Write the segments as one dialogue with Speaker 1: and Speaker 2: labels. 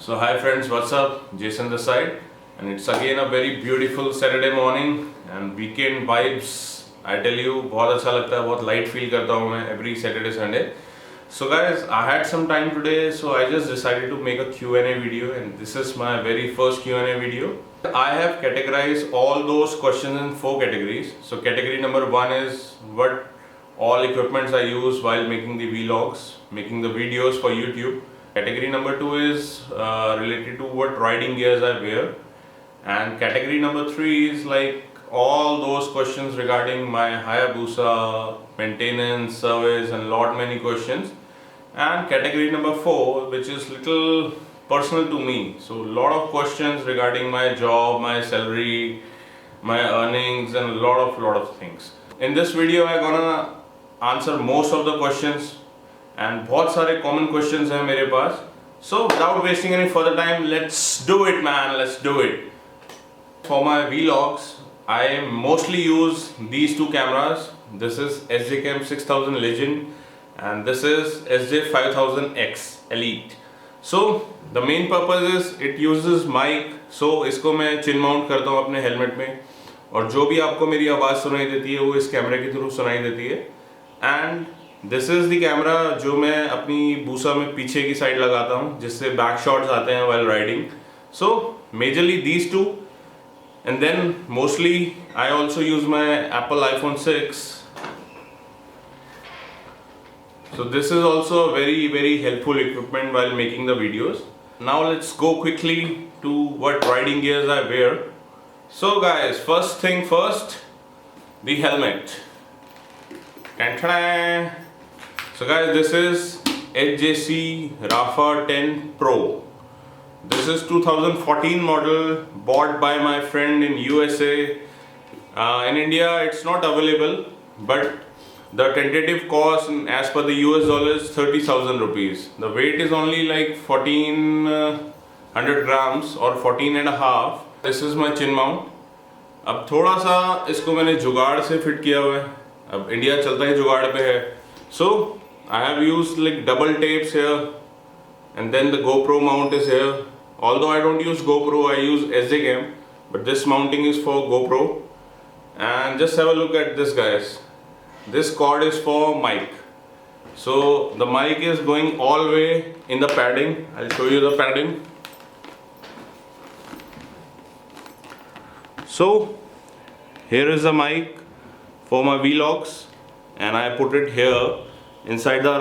Speaker 1: So hi friends, what's up? Jason this side, and it's again a very beautiful Saturday morning and weekend vibes. I tell you, बहुत अच्छा लगता है, बहुत light feel करता हूँ मैं every Saturday Sunday. So guys, I had some time today, so I just decided to make a Q&A video, and this is my very first Q&A video. I have categorized all those questions in 4 categories. So category number 1 is what all equipments I use while making the vlogs, making the videos for YouTube. Category number 2 is related to what riding gears I wear, and category number 3 is like all those questions regarding my Hayabusa, maintenance, service, and lot many questions. And category number 4, which is little personal to me, so lot of questions regarding my job, my salary, my earnings, and lot of things. In this video I'm gonna answer most of the questions, and बहुत सारे common questions हैं मेरे पास. So without wasting any further time, let's do it man, let's do it. For my vlogs, I mostly use these two cameras. This is SJCam 6000 Legend and this is SJ5000X Elite. So the main purpose is it uses mic, so इसको मैं chin mount करता हूँ अपने helmet में, और जो भी आपको मेरी आवाज़ सुनाई देती है वो इस कैमरे के थ्रू सुनाई देती है. And this is the camera जो मैं अपनी बूसा में पीछे की साइड लगाता हूँ, जिससे बैक शॉट्स आते हैं while riding. So majorly these two, and then mostly I also use my Apple iPhone 6. So this is also a very helpful equipment while making the videos. Now let's go quickly to what riding gears I wear. So guys, first thing first, the helmet. Ta-da! So guys, this is HJC Rafa 10 Pro. This is 2014 model, bought by my friend in USA. In India it's not available, but the tentative cost as per the US dollar is 30,000 rupees. The weight is only like 1400 grams or 14 and a half. This is my chin mount. अब थोड़ा सा इसको मैंने जुगाड़ से fit किया हुआ है. अब इंडिया चलता ही जुगाड़ पे है. So I have used like double tapes here, and then the GoPro mount is here. Although I don't use GoPro, I use SJCam, but this mounting is for GoPro. And just have a look at this guys. This cord is for mic. So the mic is going all the way in the padding. I'll show you the padding. So here is the mic for my vlogs, and I put it here inside the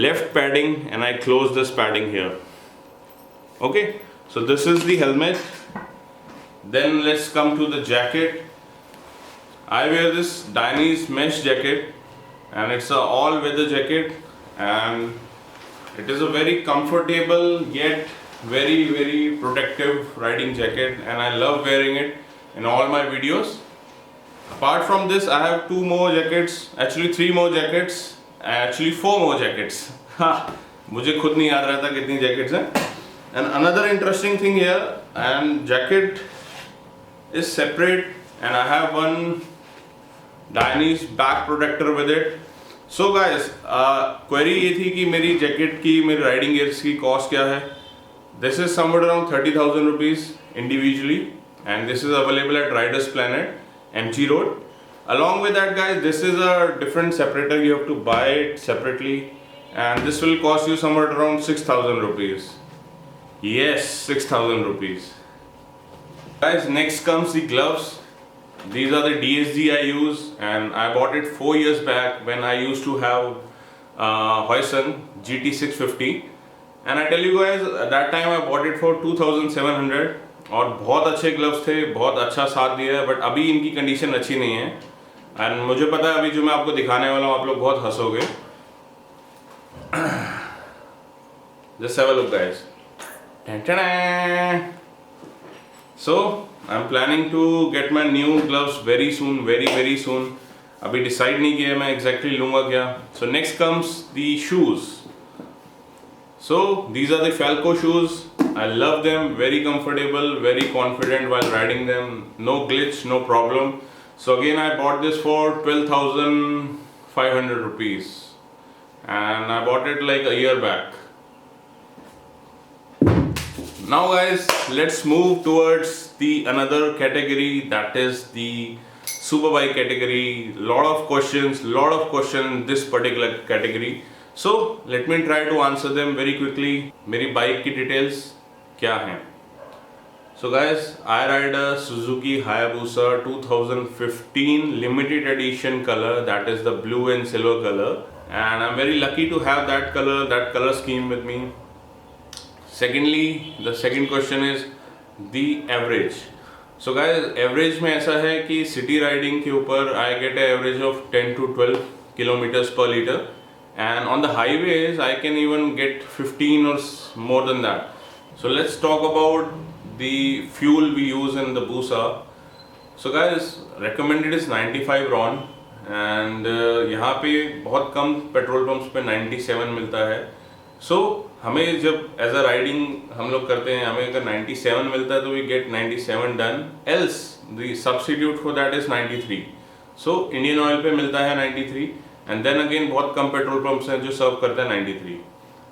Speaker 1: left padding, and I close this padding here. Okay, so this is the helmet. Then let's come to the jacket. I wear this Dainese mesh jacket, and it's a all weather jacket, and it is a very comfortable yet very protective riding jacket, and I love wearing it in all my videos. Apart from this, I have 2 more jackets, actually 3 more jackets, actually 4 more jackets. मुझे खुद नहीं याद रहता कितनी jackets हैं. And another interesting thing here, and jacket is separate, and I have one Dainese back protector with it. So guys, query ये थी कि मेरी jacket की, मेरी riding gears की cost क्या है. This is somewhere around 30,000 rupees individually, and this is available at Riders Planet, MG Road. Along with that guys, this is a different separator. You have to buy it separately, and this will cost you somewhere around 6,000 rupees. Yes, 6,000 rupees. Guys, next comes the gloves. These are the DSG I use, and I bought it 4 years back when I used to have Hoyson GT650. And I tell you guys, at that time I bought it for 2,700. और बहुत अच्छे gloves थे, बहुत अच्छा साथ दिया है, but अभी इनकी कंडीशन अच्छी नहीं है. एंड मुझे पता है अभी जो मैं आपको दिखाने वाला हूँ आप लोग बहुत हंसोगे. Just have a look guys. So I'm planning to get my new gloves very soon, very soon. अभी डिसाइड नहीं किया मैं exactly लूँगा क्या. So next comes the shoes. So these are the Falco shoes. I love them, very comfortable, very confident while riding them, no glitch, no problem. So again I bought this for 12,500 rupees, and I bought it like a year back. Now guys, let's move towards the another category, that is the superbike category. Lot of questions in this particular category, so let me try to answer them very quickly. मेरी bike की details क्या हैं? So guys, I ride a Suzuki Hayabusa 2015 limited edition color, that is the blue and silver color, and I'm very lucky to have that color scheme with me. Secondly, the second question is the average. So guys, average में ऐसा है कि city riding के ऊपर I get an average of 10 to 12 kilometers per liter, and on the highways I can even get 15 or more than that. So let's talk about the fuel we use in the Busa. So guys, recommended is 95 RON, and यहाँ पे बहुत कम petrol pumps पे 97 मिलता है. So हमें जब as a riding हम लोग करते हैं, हमें अगर 97 मिलता है तो we get 97 done, else the substitute for that is 93. So Indian Oil पे मिलता है 93, एंड देन अगेन बहुत कम पेट्रोल पंप्स हैं जो सर्व करते हैं 93.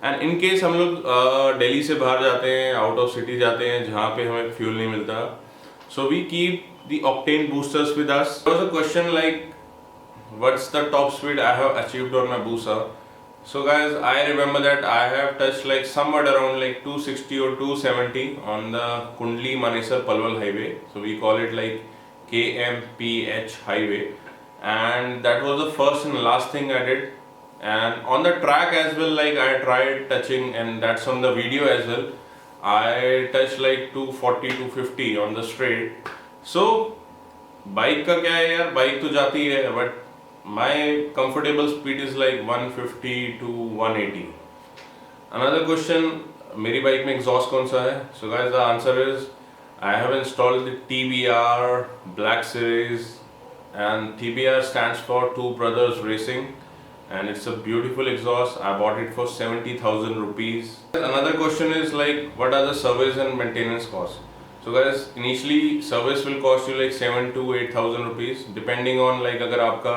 Speaker 1: एंड इन केस हम लोग दिल्ली से बाहर जाते हैं, आउट ऑफ सिटी जाते हैं जहाँ पे हमें फ्यूल नहीं मिलता, so we keep the octane boosters with us. There was a question like what's the top speed I have achieved on my Busa. So guys, I remember that I have touched like somewhat around like 260 or 270 on the Kundli Manesar Palwal highway. So we call it like KMPH highway, and that was the first and last thing I did. And on the track as well, like I tried touching, and that's on the video as well, I touched like 240 250 on the straight. So bike का क्या है यार, bike तो जाती है, but my comfortable speed is like 150 to 180. Another question, मेरी bike में exhaust कौन सा है? So guys, the answer is I have installed the TBR Black Series, and TBR stands for Two Brothers Racing, and it's a beautiful exhaust. I bought it for 70,000 rupees. Another question is like, what are the service and maintenance costs? So guys, initially service will cost you like 7 to 8,000 rupees, depending on like अगर आपका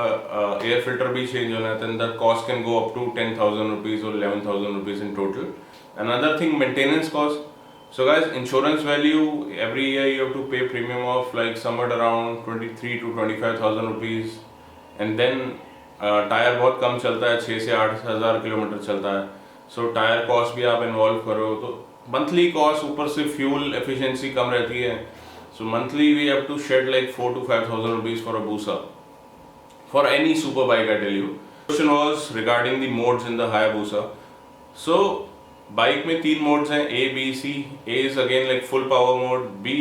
Speaker 1: air filter भी change होना है, then that cost can go up to 10,000 rupees or 11,000 rupees in total. Another thing, maintenance cost. So guys, insurance value, every year you have to pay premium of like somewhat around 23 to 25,000 rupees, and then tyre बहुत कम चलता है, 6 से 8 हज़ार kilometre चलता है, so tyre cost भी आप involve करो तो मंथली कॉस्ट, ऊपर से फ्यूल एफिशिएंसी कम रहती है, so monthly we have to shed like 4 to 5,000 rupees for a Busa, for any super bike I tell you. Question was regarding the modes in the Hayabusa. So bike में 3 modes हैं, A B C. A is again like full power mode. B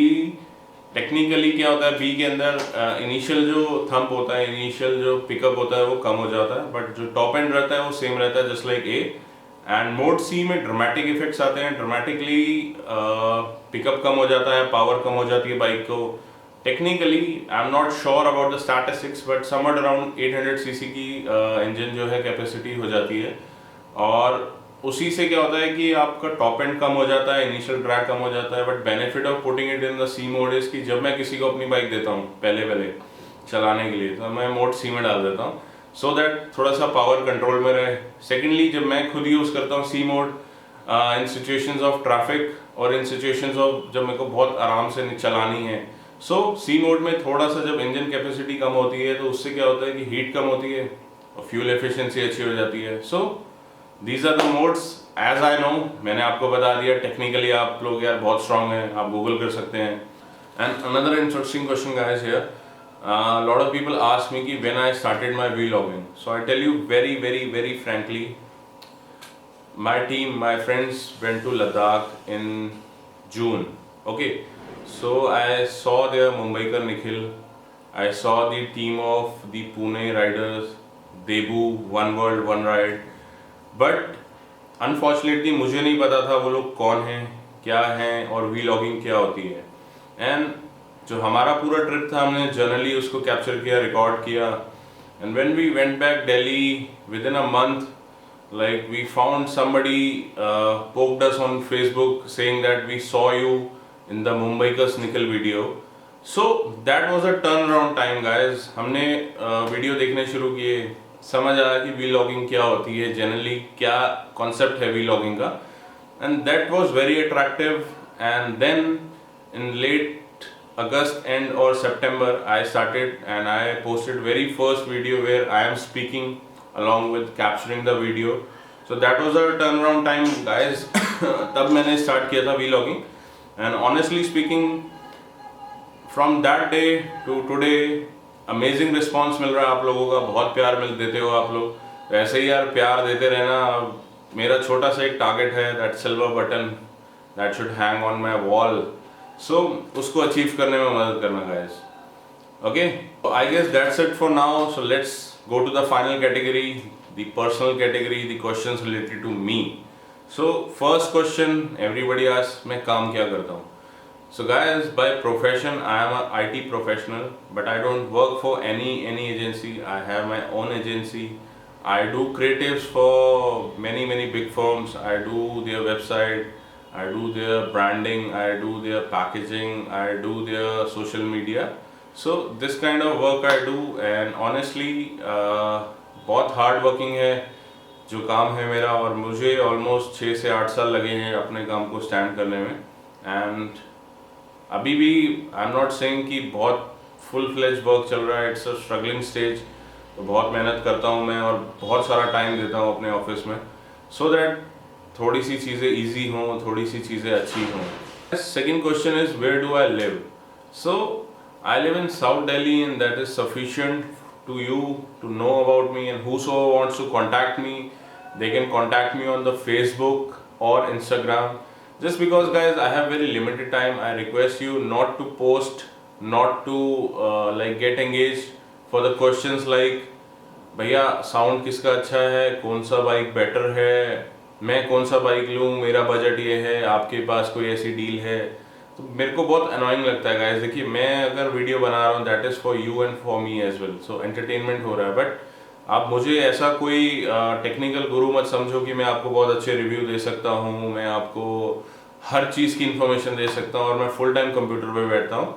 Speaker 1: technically क्या होता है, B के अंदर initial जो thump होता है, इनिशियल जो पिकअप होता है वो कम हो जाता है, बट जो टॉप एंड रहता है वो सेम रहता है just like A. And mode C में ड्रामेटिक इफेक्ट्स आते हैं, ड्रामेटिकली पिकअप कम हो जाता है, पावर कम हो जाती है बाइक को. Technically I am not sure about the statistics, but somewhat around 800 CC की इंजन जो है कैपेसिटी हो जाती है, और उसी से क्या होता है कि आपका टॉप एंड कम हो जाता है, इनिशियल ड्रैग कम हो जाता है. But benefit of putting it in the C mode is कि जब मैं किसी को अपनी बाइक देता हूँ पहले चलाने के लिए, तो मैं मोड सी में डाल देता हूँ, सो दैट थोड़ा सा पावर कंट्रोल में रहे. सेकेंडली, जब मैं खुद यूज़ करता हूँ C mode in situations of traffic और इन सिचुएशंस ऑफ जब मेरे को बहुत आराम से चलानी है, सो सी मोड में थोड़ा सा जब इंजन कैपेसिटी कम होती है तो उससे क्या होता है कि हीट कम होती है और फ्यूल एफिशिएंसी अच्छी हो जाती है. So these are the modes as I know. मैंने आपको बता दिया, टेक्निकली आप लोग यार बहुत स्ट्रांग हैं, आप गूगल कर सकते हैं. And another interesting question guys here, a lot of people ask me कि when I started my vlogging. So I tell you very frankly, my team, my friends went to Ladakh in June. Okay, so I saw their Mumbaikar Nikhil, I saw the team of the Pune riders, Debu, One World One Ride, but unfortunately मुझे नहीं पता था वो लोग कौन हैं, क्या हैं और vlogging क्या होती है. एंड जो हमारा पूरा ट्रिप था हमने जर्नली उसको कैप्चर किया, रिकॉर्ड किया, and when we went back Delhi within a month, like we found somebody poked us on Facebook saying that we saw you in the Mumbaikas Nikhil video. So that was a turnaround time guys. हमने video देखने शुरू किए, समझ आया कि vlogging क्या होती है, जनरली क्या कॉन्सेप्ट है vlogging का, and that was very attractive. and then in late August end or September I started and I posted very first video where I am speaking along with capturing the video. So that was a turnaround time guys. तब मैंने start किया था vlogging, and honestly speaking from that day to today amazing response मिल रहा है आप लोगों का, बहुत प्यार मिल देते हो आप लोग, वैसे ही यार प्यार देते रहना। मेरा छोटा सा एक टारगेट है, that silver button that should hang on my wall, so उसको अचीव करने में मदद करना guys. Okay, I guess that's it for now, so let's go to the final category, the personal category, the questions related to me. So first question everybody asks, मैं काम क्या करता हूँ? So guys, by profession I am a IT professional, but I don't work for any agency. I have my own agency. I do creatives for many big firms. I do their website, I do their branding, I do their packaging, I do their social media. So this kind of work I do, and honestly बहुत hard working है जो काम है मेरा, और मुझे almost 6 से 8 साल लगे हैं अपने काम को स्टैंड करने में। एंड अभी भी आई एम नॉट सेइंग कि बहुत फुल फ्लेज वर्क चल रहा है, इट्स अ स्ट्रगलिंग स्टेज। तो बहुत मेहनत करता हूँ मैं और बहुत सारा टाइम देता हूँ अपने ऑफिस में, सो दैट थोड़ी सी चीज़ें ईजी हों, थोड़ी सी चीज़ें अच्छी हों। Second question is where do I live? So I live in South Delhi and that is sufficient to you to know about me, and whosoever wants to contact me, they can contact me on the Facebook or Instagram. Just because guys I have very limited time, I request you not to post, not to like get engaged for the questions like भैया sound किसका अच्छा है, कौन सा bike better है, मैं कौन सा बाइक लूँ, मेरा बजट ये है, आपके पास कोई ऐसी डील है। तो मेरे को बहुत अनोइंग लगता है गाइस। देखिए मैं अगर वीडियो बना रहा हूँ that is for you and for me as well, so entertainment हो रहा है, बट आप मुझे ऐसा कोई टेक्निकल गुरु मत समझो कि मैं आपको बहुत अच्छे रिव्यू दे सकता हूँ, मैं आपको हर चीज़ की इन्फॉर्मेशन दे सकता हूँ और मैं फुल टाइम कंप्यूटर पे बैठता हूँ।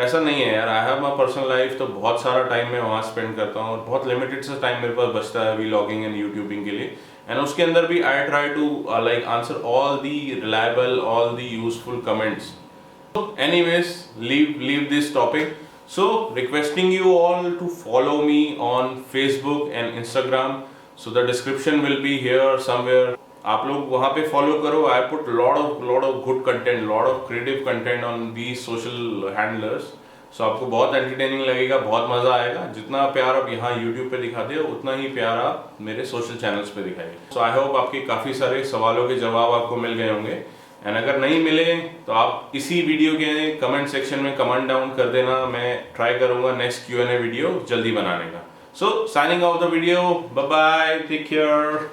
Speaker 1: ऐसा नहीं है यार, I have my personal life, तो बहुत सारा टाइम मैं वहाँ स्पेंड करता हूँ और बहुत लिमिटेड सा टाइम मेरे पास बचता है व्लॉगिंग एंड यूट्यूबिंग के लिए। एंड उसके अंदर भी I try to like answer all the reliable, all the useful comments. Anyways, leave this topic. So requesting you all to follow me on Facebook and Instagram. So the description will be here somewhere. आप लोग वहाँ पे follow करो। I put lot of good content, lot of creative content on these social handlers. So आपको बहुत entertaining लगेगा, बहुत मज़ा आएगा। जितना प्यार आप यहाँ YouTube पे दिखाते हो उतना ही प्यार आप मेरे social channels पे दिखाइए। So I hope आपके काफ़ी सारे सवालों के जवाब आपको मिल गए होंगे। एंड अगर नहीं मिले तो आप इसी वीडियो के कमेंट सेक्शन में कमेंट डाउन कर देना, मैं ट्राई करूंगा नेक्स्ट Q&A वीडियो जल्दी बनाने का। So signing off the video, bye bye, take care.